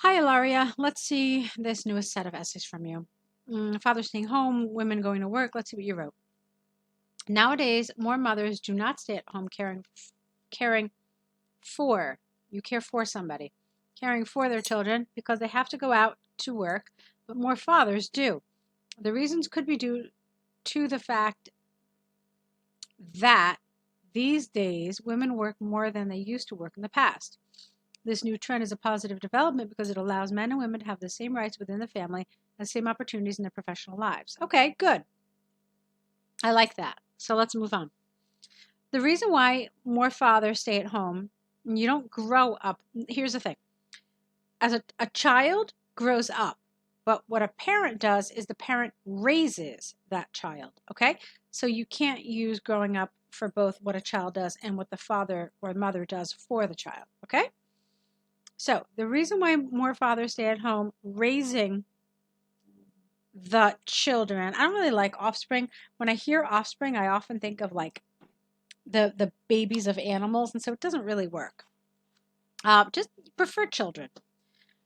Hi, Ilaria. Let's see this newest set of essays from you. Father staying home, women going to work. Let's see what you wrote. Nowadays, more mothers do not stay at home caring for, you care for somebody, caring for their children because they have to go out to work, but more fathers do. The reasons could be due to the fact that these days women work more than they used to work in the past. This new trend is a positive development because it allows men and women to have the same rights within the family and the same opportunities in their professional lives. Okay, good. I like that. So let's move on. The reason why more fathers stay at home, you don't grow up. Here's the thing. As a child grows up, but what a parent does is the parent raises that child, okay? So you can't use growing up for both what a child does and what the father or mother does for the child, okay? So the reason why more fathers stay at home raising the children, I don't really like offspring. When I hear offspring, I often think of like the babies of animals, and so it doesn't really work. Just prefer children.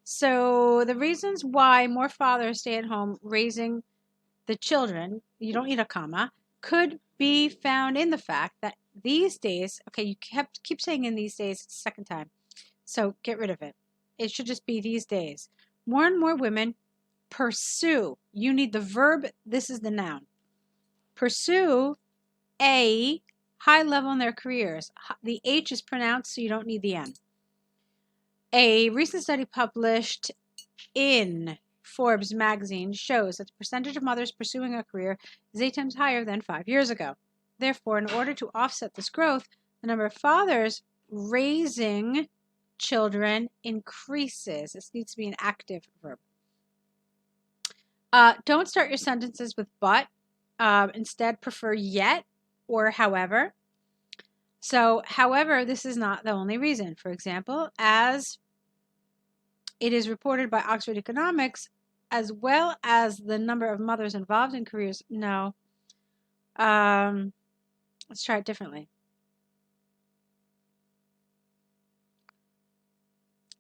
So the reasons why more fathers stay at home raising the children, you don't need a comma, could be found in the fact that these days, okay, you keep saying in these days, it's the second time, so get rid of it. It should just be these days. More and more women pursue. You need the verb, this is the noun. Pursue a high level in their careers. The H is pronounced, so you don't need the N. A recent study published in Forbes magazine shows that the percentage of mothers pursuing a career is 8 times higher than 5 years ago. Therefore, in order to offset this growth, the number of fathers raising children increases. This needs to be an active verb. Don't start your sentences with but. Instead, prefer yet or however. So, however, this is not the only reason. For example, as it is reported by Oxford Economics, as well as the number of mothers involved in careers. No. Let's try it differently.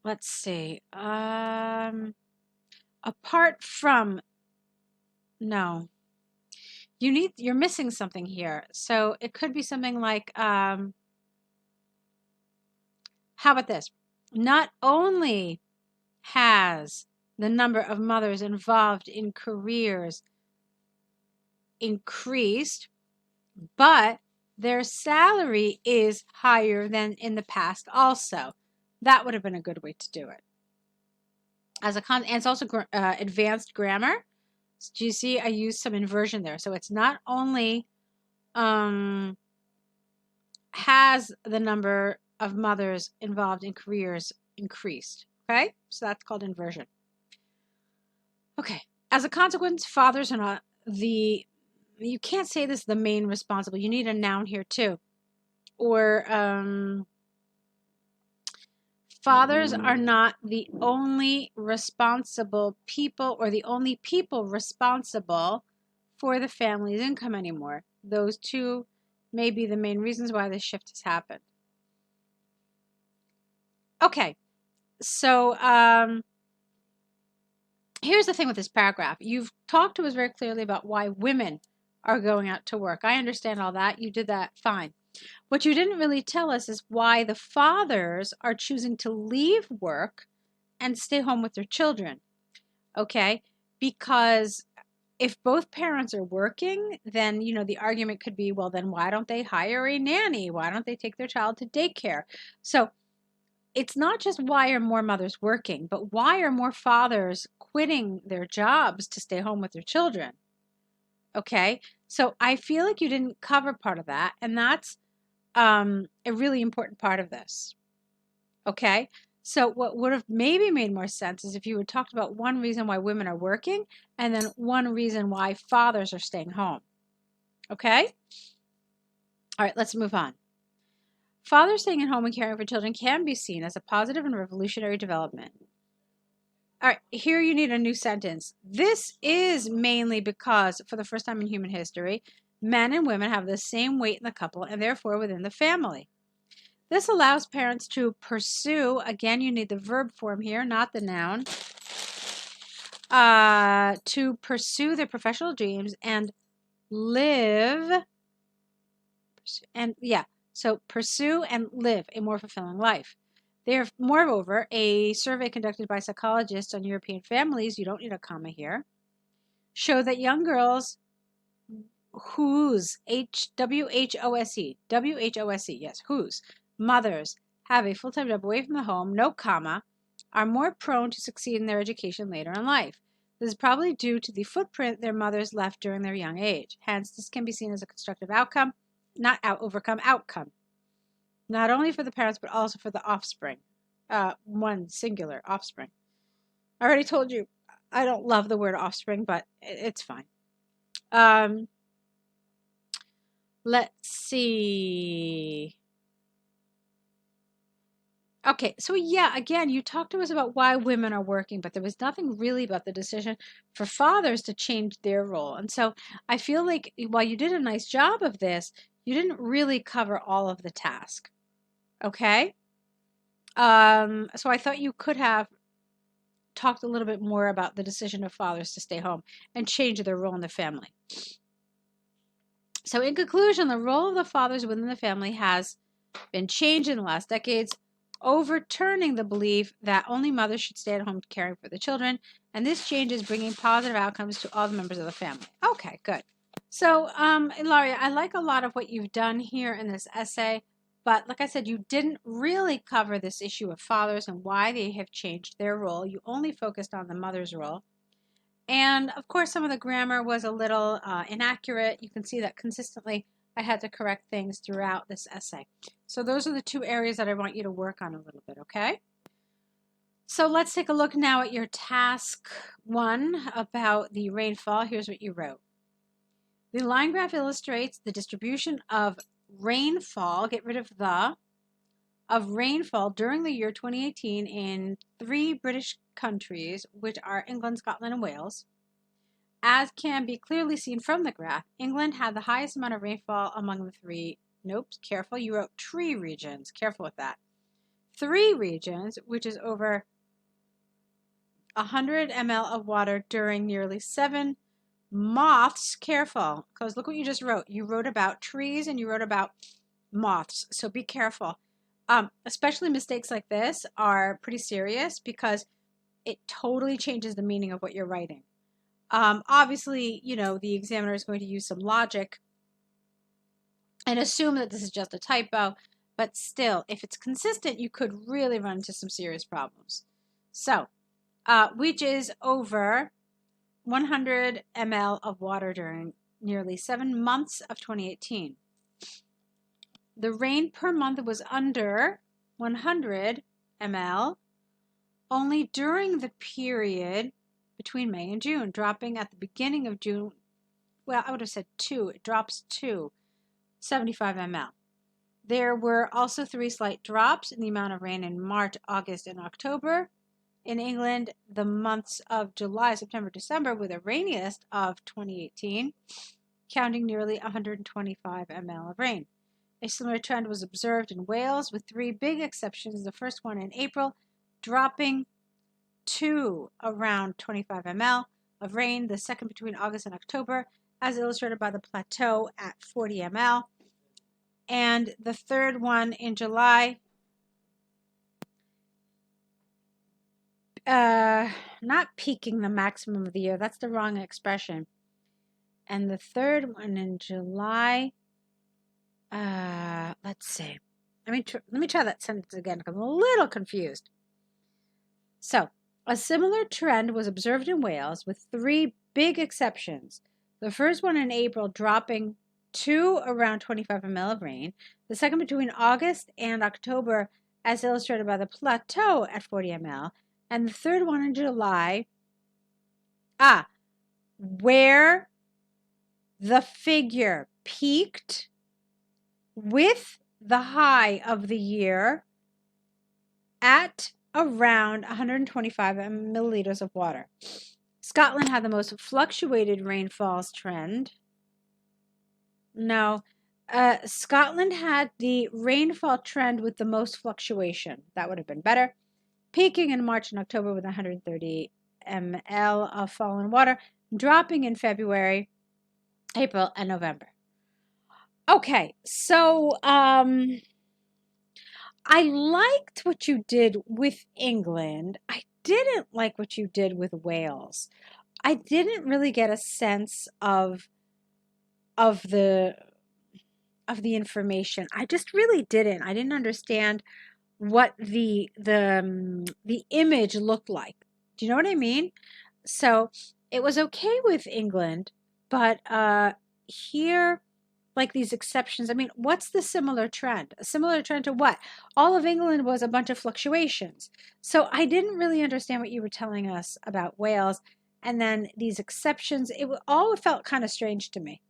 Let's see. Apart from, no. You're missing something here. So it could be something like, how about this? Not only has the number of mothers involved in careers increased, but their salary is higher than in the past also. That would have been a good way to do it. And it's also advanced grammar. Do you see? I used some inversion there. So it's not only has the number of mothers involved in careers increased. Okay? So that's called inversion. Okay. As a consequence, fathers are not you can't say this is the main responsible. You need a noun here too. Or fathers are not the only responsible people or the only people responsible for the family's income anymore. Those two may be the main reasons why this shift has happened. Okay, so here's the thing with this paragraph. You've talked to us very clearly about why women are going out to work. I understand all that. You did that fine. What you didn't really tell us is why the fathers are choosing to leave work and stay home with their children. Okay? Because if both parents are working, then, the argument could be, well, then why don't they hire a nanny? Why don't they take their child to daycare? So it's not just why are more mothers working, but why are more fathers quitting their jobs to stay home with their children? Okay? So I feel like you didn't cover part of that, and that's a really important part of this. Okay? So what would have maybe made more sense is if you had talked about one reason why women are working and then one reason why fathers are staying home. Okay? All right, let's move on. Fathers staying at home and caring for children can be seen as a positive and revolutionary development. All right, here you need a new sentence. This is mainly because, for the first time in human history, men and women have the same weight in the couple and therefore within the family. This allows parents to pursue, again, you need the verb form here, not the noun, to pursue their professional dreams and live, so pursue and live a more fulfilling life. Moreover, a survey conducted by psychologists on European families, you don't need a comma here, show that young girls whose whose mothers have a full-time job away from the home, no comma, are more prone to succeed in their education later in life. This is probably due to the footprint their mothers left during their young age. Hence, this can be seen as a constructive outcome, not outcome, not only for the parents but also for the offspring. One singular offspring. I already told you I don't love the word offspring, but it's fine. Let's see. Okay, so yeah, again, you talked to us about why women are working, but there was nothing really about the decision for fathers to change their role. And so I feel like while you did a nice job of this, you didn't really cover all of the task. Okay? So I thought you could have talked a little bit more about the decision of fathers to stay home and change their role in the family. So in conclusion, the role of the fathers within the family has been changed in the last decades, overturning the belief that only mothers should stay at home caring for the children, and this change is bringing positive outcomes to all the members of the family. Okay, good. So, Ilaria, I like a lot of what you've done here in this essay, but like I said, you didn't really cover this issue of fathers and why they have changed their role. You only focused on the mother's role. And of course, some of the grammar was a little inaccurate. You can see that consistently I had to correct things throughout this essay. So those are the two areas that I want you to work on a little bit, okay? So let's take a look now at your task 1 about the rainfall. Here's what you wrote. The line graph illustrates the distribution of rainfall, get rid of the, of rainfall during the year 2018 in 3 British countries, which are England, Scotland, and Wales. As can be clearly seen from the graph, England had the highest amount of rainfall among the 3, nope, careful, you wrote tree regions, careful with that. 3 regions, which is over 100 ml of water during nearly 7 moths, careful, because look what you just wrote. You wrote about trees and you wrote about moths, so be careful. Especially mistakes like this are pretty serious because it totally changes the meaning of what you're writing. Obviously, you know, the examiner is going to use some logic and assume that this is just a typo, but still, if it's consistent, you could really run into some serious problems. So, which is over 100 ml of water during nearly 7 months of 2018. The rain per month was under 100 ml only during the period between May and June, dropping at the beginning of June. Well, I would have said 2. It drops to 75 ml. There were also 3 slight drops in the amount of rain in March, August, and October. In England, the months of July, September, December were the rainiest of 2018, counting nearly 125 ml of rain. A similar trend was observed in Wales, with 3 big exceptions. The first one in April, dropping to around 25 ml of rain. The second between August and October, as illustrated by the plateau at 40 ml. And the third one in July, not peaking the maximum of the year. That's the wrong expression. And the third one in July, let's see. Let me try that sentence again. I'm a little confused. So, a similar trend was observed in Wales with 3 big exceptions. The first one in April dropping to around 25 ml of rain. The second between August and October, as illustrated by the plateau at 40 ml. And the third one in July, where the figure peaked with the high of the year at around 125 milliliters of water. Scotland had the most fluctuated rainfalls trend. No, Scotland had the rainfall trend with the most fluctuation. That would have been better. Peaking in March and October with 130 ml of fallen water, dropping in February, April, and November. Okay, so I liked what you did with England. I didn't like what you did with Wales. I didn't really get a sense of the information. I just really didn't. I didn't understand what the image looked like. Do you know what I mean? So it was okay with England, but here, like these exceptions, I mean, what's the similar trend? A similar trend to what? All of England was a bunch of fluctuations. So I didn't really understand what you were telling us about Wales. And then these exceptions, it all felt kind of strange to me.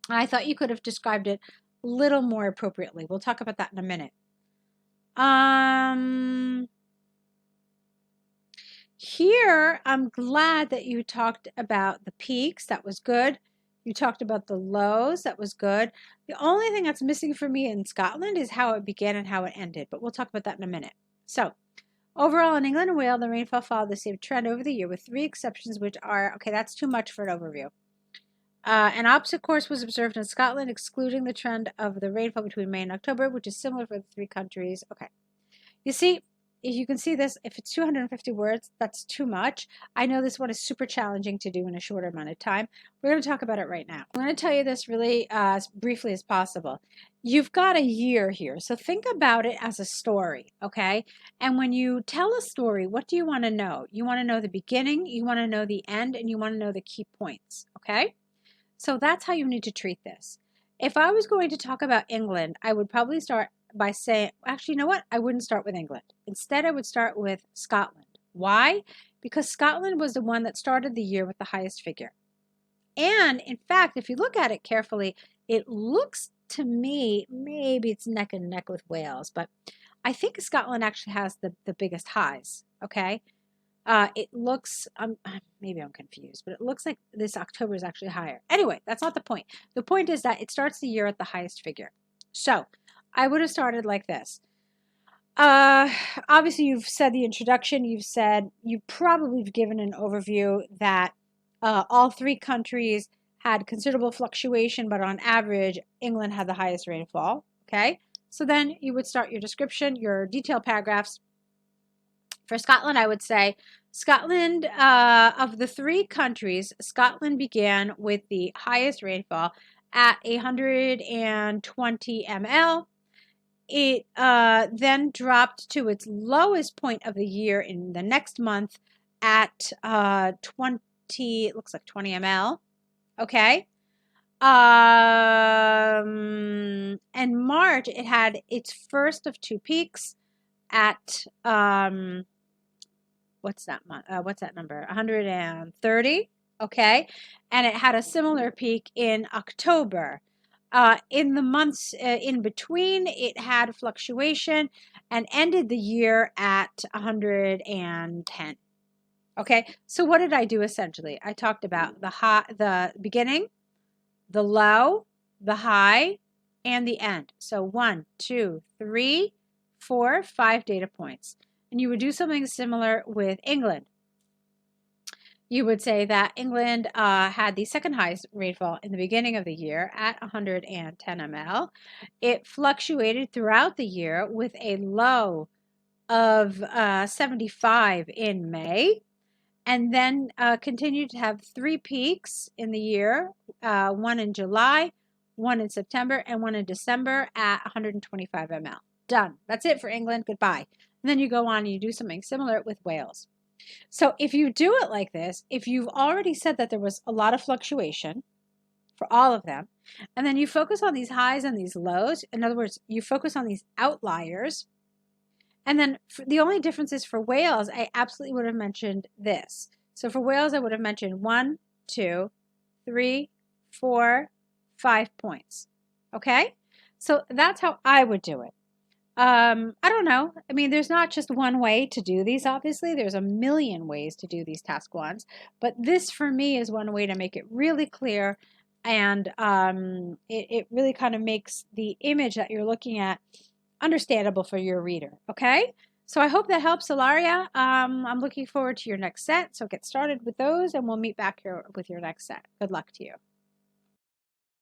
I thought you could have described it a little more appropriately. We'll talk about that in a minute. Here, I'm glad that you talked about the peaks. That was good. You talked about the lows. That was good. The only thing that's missing for me in Scotland is how it began and how it ended, but we'll talk about that in a minute. So, overall in England and Wales, the rainfall followed the same trend over the year with 3 exceptions, which are, okay, that's too much for an overview. An opposite course was observed in Scotland, excluding the trend of the rainfall between May and October, which is similar for the 3 countries. Okay. You see, if you can see this, if it's 250 words, that's too much. I know this one is super challenging to do in a shorter amount of time. We're going to talk about it right now. I'm going to tell you this really as briefly as possible. You've got a year here, so think about it as a story, okay? And when you tell a story, what do you want to know? You want to know the beginning, you want to know the end, and you want to know the key points, okay? So that's how you need to treat this. If I was going to talk about England, I would probably start by saying, actually, you know what? I wouldn't start with England. Instead, I would start with Scotland. Why? Because Scotland was the one that started the year with the highest figure. And in fact, if you look at it carefully, it looks to me, maybe it's neck and neck with Wales, but I think Scotland actually has the biggest highs, okay? It looks, maybe I'm confused, but it looks like this October is actually higher. Anyway, that's not the point. The point is that it starts the year at the highest figure. So I would have started like this. Obviously, you've said the introduction. You probably have given an overview that all 3 countries had considerable fluctuation, but on average, England had the highest rainfall. Okay, so then you would start your description, your detailed paragraphs. For Scotland, I would say Scotland, of the 3 countries, Scotland began with the highest rainfall at 120 ml. It then dropped to its lowest point of the year in the next month at 20, it looks like 20 ml. Okay. And March, it had its first of 2 peaks at what's that number? 130. Okay, and it had a similar peak in October. In the months in between, it had fluctuation and ended the year at 110. Okay, so what did I do essentially? I talked about the beginning, the low, the high, and the end. So 1, 2, 3, 4, 5 data points. And you would do something similar with England. You would say that England had the second highest rainfall in the beginning of the year at 110 ml. It fluctuated throughout the year with a low of 75 in May, and then continued to have 3 peaks in the year, 1 in July, 1 in September, and 1 in December at 125 ml. Done. That's it for England. Goodbye. And then you go on and you do something similar with Wales. So if you do it like this, if you've already said that there was a lot of fluctuation for all of them, and then you focus on these highs and these lows, in other words, you focus on these outliers, and then the only difference is for Wales, I absolutely would have mentioned this. So for Wales, I would have mentioned 1, 2, 3, 4, 5 points. Okay? So that's how I would do it. I don't know. I mean, there's not just one way to do these, obviously. There's a million ways to do these task ones. But this, for me, is one way to make it really clear And it really kind of makes the image that you're looking at understandable for your reader. Okay? So I hope that helps, Ilaria. I'm looking forward to your next set. So get started with those, and we'll meet back here with your next set. Good luck to you.